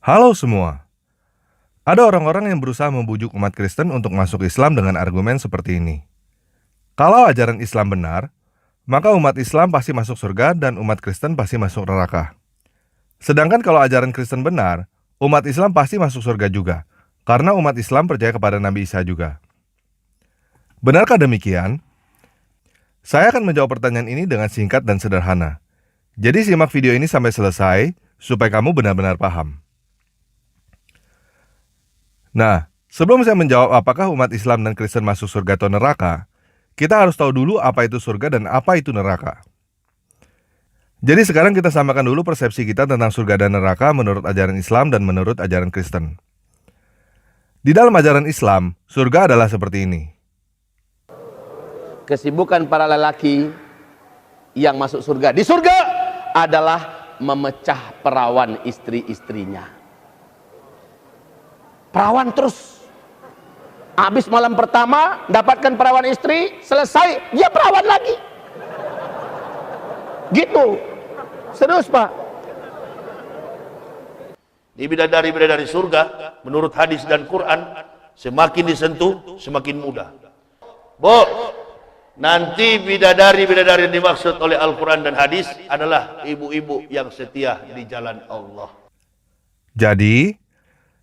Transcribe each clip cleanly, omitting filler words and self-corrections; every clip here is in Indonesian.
Halo semua. Ada orang-orang yang berusaha membujuk umat Kristen untuk masuk Islam dengan argumen seperti ini. Kalau ajaran Islam benar, maka umat Islam pasti masuk surga dan umat Kristen pasti masuk neraka. Sedangkan kalau ajaran Kristen benar, umat Islam pasti masuk surga juga, karena umat Islam percaya kepada Nabi Isa juga. Benarkah demikian? Saya akan menjawab pertanyaan ini dengan singkat dan sederhana. Jadi simak video ini sampai selesai, supaya kamu benar-benar paham. Nah, sebelum saya menjawab apakah umat Islam dan Kristen masuk surga atau neraka, kita harus tahu dulu apa itu surga dan apa itu neraka. Jadi sekarang kita samakan dulu persepsi kita tentang surga dan neraka menurut ajaran Islam dan menurut ajaran Kristen. Di dalam ajaran Islam, surga adalah seperti ini. Kesibukan para lelaki yang masuk surga di surga adalah memecah perawan istri-istrinya. Perawan terus. Habis malam pertama dapatkan perawan istri, selesai dia perawan lagi. Gitu. Serius, Pak. Di bidadari-bidadari surga, menurut hadis dan Quran, semakin disentuh, semakin mudah. Bu, nanti bidadari-bidadari yang dimaksud oleh Al-Quran dan hadis adalah ibu-ibu yang setia di jalan Allah. Jadi,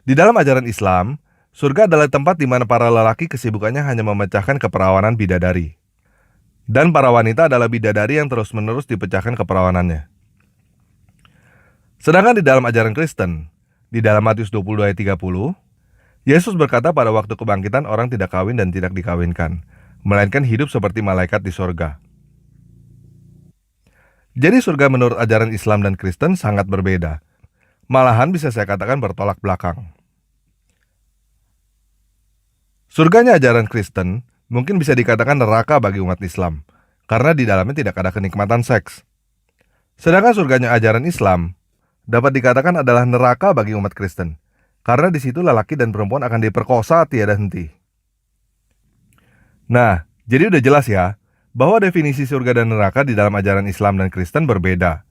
di dalam ajaran Islam, surga adalah tempat di mana para lelaki kesibukannya hanya memecahkan keperawanan bidadari. Dan para wanita adalah bidadari yang terus-menerus dipecahkan keperawanannya. Sedangkan di dalam ajaran Kristen, di dalam Matius 22 ayat 30, Yesus berkata pada waktu kebangkitan orang tidak kawin dan tidak dikawinkan, melainkan hidup seperti malaikat di surga. Jadi surga menurut ajaran Islam dan Kristen sangat berbeda. Malahan bisa saya katakan bertolak belakang. Surganya ajaran Kristen mungkin bisa dikatakan neraka bagi umat Islam, karena di dalamnya tidak ada kenikmatan seks. Sedangkan surganya ajaran Islam dapat dikatakan adalah neraka bagi umat Kristen, karena di situ lelaki dan perempuan akan diperkosa tiada henti. Nah, jadi udah jelas ya, bahwa definisi surga dan neraka di dalam ajaran Islam dan Kristen berbeda.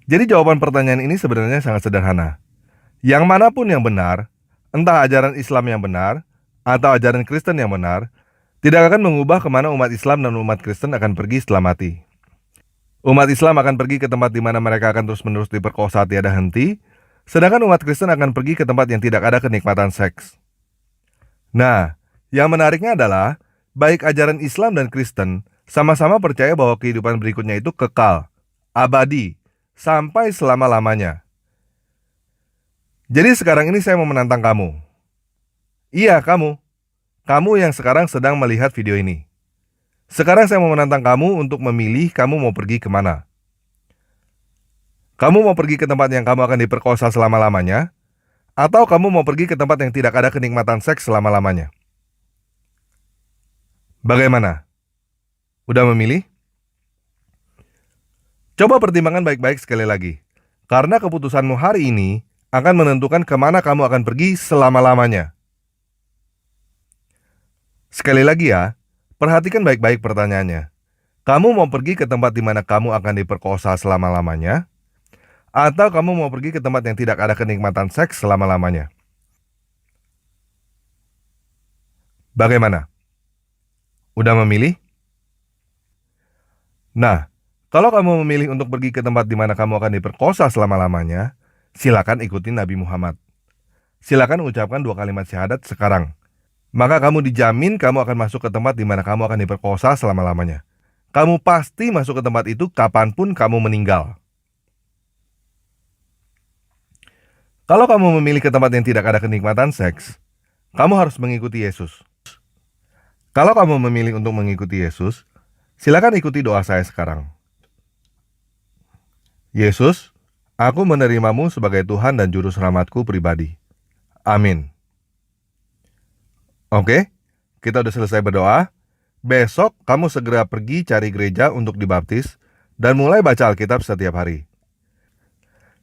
Jadi jawaban pertanyaan ini sebenarnya sangat sederhana. Yang manapun yang benar, entah ajaran Islam yang benar, atau ajaran Kristen yang benar, tidak akan mengubah kemana umat Islam dan umat Kristen akan pergi setelah mati. Umat Islam akan pergi ke tempat di mana mereka akan terus-menerus diperkosa tiada henti, sedangkan umat Kristen akan pergi ke tempat yang tidak ada kenikmatan seks. Nah, yang menariknya adalah, baik ajaran Islam dan Kristen sama-sama percaya bahwa kehidupan berikutnya itu kekal, abadi, sampai selama-lamanya. Jadi sekarang ini saya mau menantang kamu. Iya, kamu. Kamu yang sekarang sedang melihat video ini. Sekarang saya mau menantang kamu untuk memilih kamu mau pergi kemana. Kamu mau pergi ke tempat yang kamu akan diperkosa selama-lamanya, atau kamu mau pergi ke tempat yang tidak ada kenikmatan seks selama-lamanya. Bagaimana? Udah memilih? Coba pertimbangkan baik-baik sekali lagi, karena keputusanmu hari ini akan menentukan kemana kamu akan pergi selama-lamanya. Sekali lagi ya, perhatikan baik-baik pertanyaannya. Kamu mau pergi ke tempat di mana kamu akan diperkosa selama-lamanya? Atau kamu mau pergi ke tempat yang tidak ada kenikmatan seks selama-lamanya? Bagaimana? Udah memilih? Nah, kalau kamu memilih untuk pergi ke tempat di mana kamu akan diperkosa selama-lamanya, silakan ikuti Nabi Muhammad. Silakan ucapkan 2 kalimat syahadat sekarang. Maka kamu dijamin kamu akan masuk ke tempat di mana kamu akan diperkosa selama-lamanya. Kamu pasti masuk ke tempat itu kapanpun kamu meninggal. Kalau kamu memilih ke tempat yang tidak ada kenikmatan seks, kamu harus mengikuti Yesus. Kalau kamu memilih untuk mengikuti Yesus, silakan ikuti doa saya sekarang. Yesus, aku menerimamu sebagai Tuhan dan Juru Selamatku pribadi. Amin. Oke, kita udah selesai berdoa. Besok kamu segera pergi cari gereja untuk dibaptis dan mulai baca Alkitab setiap hari.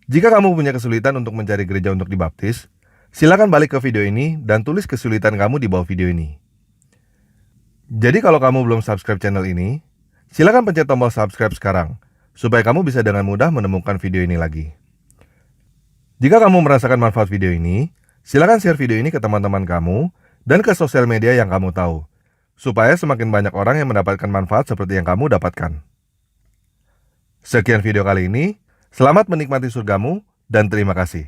Jika kamu punya kesulitan untuk mencari gereja untuk dibaptis, silakan balik ke video ini dan tulis kesulitan kamu di bawah video ini. Jadi kalau kamu belum subscribe channel ini, silakan pencet tombol subscribe sekarang, supaya kamu bisa dengan mudah menemukan video ini lagi. Jika kamu merasakan manfaat video ini, silakan share video ini ke teman-teman kamu dan ke sosial media yang kamu tahu, supaya semakin banyak orang yang mendapatkan manfaat seperti yang kamu dapatkan. Sekian video kali ini, selamat menikmati surgamu dan terima kasih.